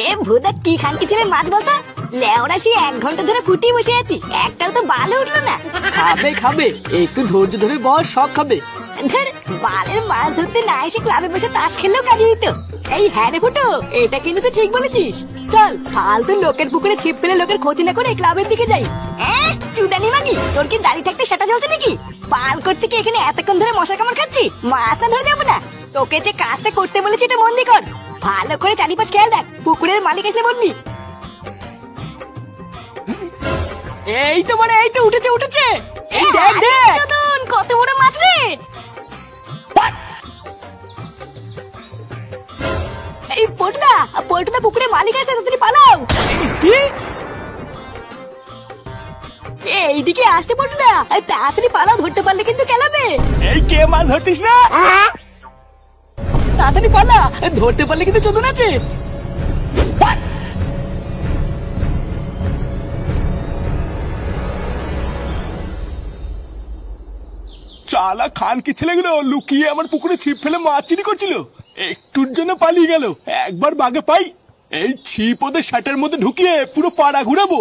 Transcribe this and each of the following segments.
এ ভুদা কি খানকি ছেলে মাছ বলতো? লেওরা সে 1 ঘন্টা ধরে ফুটিয়ে বসে আছি, একটাও তো বাল উঠলো না। খাবে খাবে, একটু ধৈর্য ধরে বস, সব খাবে। ধর, বালের মাছ ধরতে না এসে ক্লাবে বসে তাস খেললেও কাজে দিত। এই হ্যাঁ রে ফুটো, এটা কিন্তু তুই ঠিক বলেছিস। চল ফালতু লোকের পুকুরে ছিপ ফেলে লোকের ক্ষতি না করে ক্লাবের দিকে যাই। চুদানি মাগি, তোর কি দাড়ি থাকতে সেটা জ্বলছে নাকি? পাল করতে কি এখানে এতক্ষণ ধরে মশা কামড় খাচ্ছি? মাছ না ধরে যাবো না? তোকে যে কাজটা করতে বলেছি এটা মন দিয়ে কর। ভালো করে চারিপাশ খেয়াল রাখ, পুকুরের মালিক এসে বলবি। এই তো মানে এই তো উঠেছে উঠেছে, এই দেখ দেখ চোদন, কত বড় মাছ রে! এই পটুদা, পটুদা পুকুরের মালিক এসে, তাড়াতাড়ি পালাও। কি? এইদিকে আসছে পটুদা, তাড়াতাড়ি পালাও, ধরতে পারলে কিন্তু কেলাবে। এই কে মাছ ধরতিস না? তাড়াতাড়ি পালা, ধরতে পারলে কিন্তু চোদন আছে। চালা খানকি ছেলেগুলো লুকিয়ে আমার পুকুরে ছিপ ফেলে মাছ চুরি করছিল, একটুর জন্য পালিয়ে গেল। একবার বাগে পাই, এই ছিপ ওদের শার্টের মধ্যে ঢুকিয়ে পুরো পাড়া ঘুরাবো।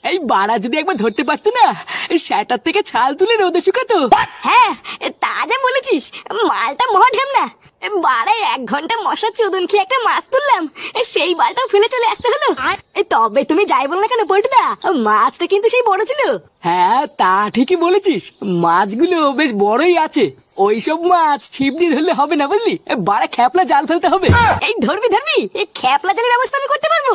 এই বাড়া যদি একবার ধরতে পারতো না, শাটার থেকে ছাল তুলে রোদে শুকাতো। হ্যাঁ, তা যা বলেছিস, মালটা মহাঢেম না। বাড়াই 1 ঘন্টা মশা চোদন খেয়ে একটা মাছ তুললাম, সেই বালটাও ফেলে চলে আসতে হলো। তবে তুমি যাই বলো না কেন পল্টুদা, মাছটা কিন্তু সেই বড় ছিল। হ্যাঁ তা ঠিকই বলেছিস, মাছগুলো বেশ বড়ই আছে। ওইসব মাছ ছিপ দিয়ে ধরলে হবে না, বুঝলি? বাড়া খ্যাপলা জাল ফেলতে হবে। এই ধরবি এই খ্যাপলা জালের ব্যবস্থা আমি করতে পারবো।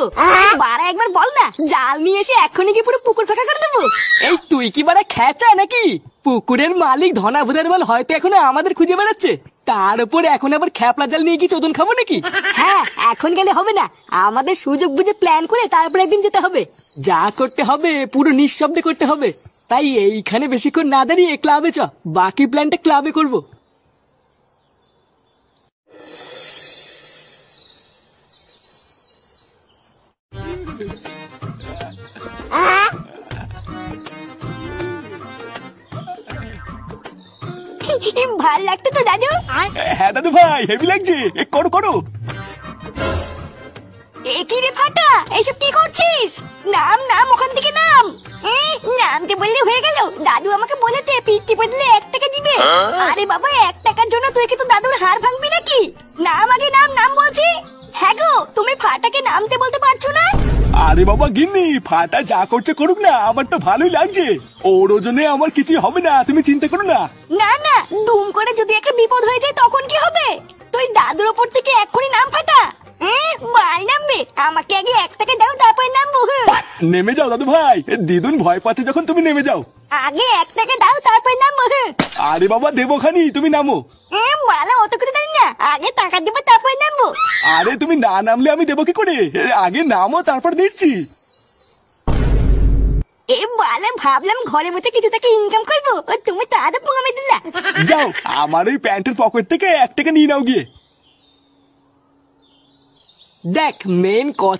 বাড়া একবার বল না, জাল নিয়ে এসে এখনই কি পুরো পুকুর ফাঁকা করে দেবো। এই তুই কি বাড়া খেচা নাকি? পুকুরের মালিক ধনা ভুদার বল হয়তো এখনো আমাদের খুঁজে বেড়াচ্ছে, তার উপর এখন আবার খ্যাপলা জাল নিয়ে কি চোদন খাবো নাকি? হ্যাঁ, এখন গেলে হবে না, আমাদের সুযোগ বুঝে প্ল্যান করে তারপর একদিন যেতে হবে। যা করতে হবে পুরো নিঃশব্দে করতে হবে। তাই এইখানে বেশিক্ষণ না দাঁড়িয়ে ক্লাবে চ, বাকি প্ল্যানটা ক্লাবে করবো। ভাল লাগতো তো দাদু? হ্যাঁ দাদু ভাই, হেভি লাগছে, করো করো। কি রে ফাটা, এইসব কি করছিস? নাম নাম, ওখান থেকে নাম। নামতে বললে হয়ে গেল? দাদু আমাকে বলেছে পিঠে বদলে 1 টাকা দিবে। আরে বাবা, 1 টাকার জন্য তুই কি তো দাদুর হাড় ভাঙবি নাকি? নাম আগে, নাম নাম বলছি। হ্যাঁ গো, তুমি ফাটাকে নামতে বলতে পারছো না? আরে বাবা গিন্নি, ফাটা যা করছে করুক না, আমার তো ভালোই লাগছে। ওর ওজনে আমার কিছু হবে না, তুমি চিন্তা করো না। না না, দুম করে যদি একটা বিপদ হয়ে যায় তখন কি হবে? তুই দাদুর ওপর থেকে এক্ষুনি নাম ফাটা। বাল নামবে, আমাকে আগে 1 টাকা দাও, তারপর নামবো। নেমে যাও দাদু ভাই, দিদুন ভয় পাচ্ছে যখন, তুমি নেমে যাও। আগে 1 টাকা দাও, তারপর নামবো। আরে বাবা দেবো খানি, তুমি নামো। মালা অত কিছু জানি না, আগে টাকা দেবো তারপর নামবো। আরে তুমি না নামলে আমি দেবো কি করে? আগে নামো, তারপর দিচ্ছি। বালা, ভাবলাম ঘরে বসে কিছু টাকা ইনকাম করবো, তুমি তো আরো পোঙামে দিলা। যাও, আমার ওই প্যান্টের পকেট থেকে 1 টাকা নিয়ে নাও গিয়ে। দেখ মেন কথা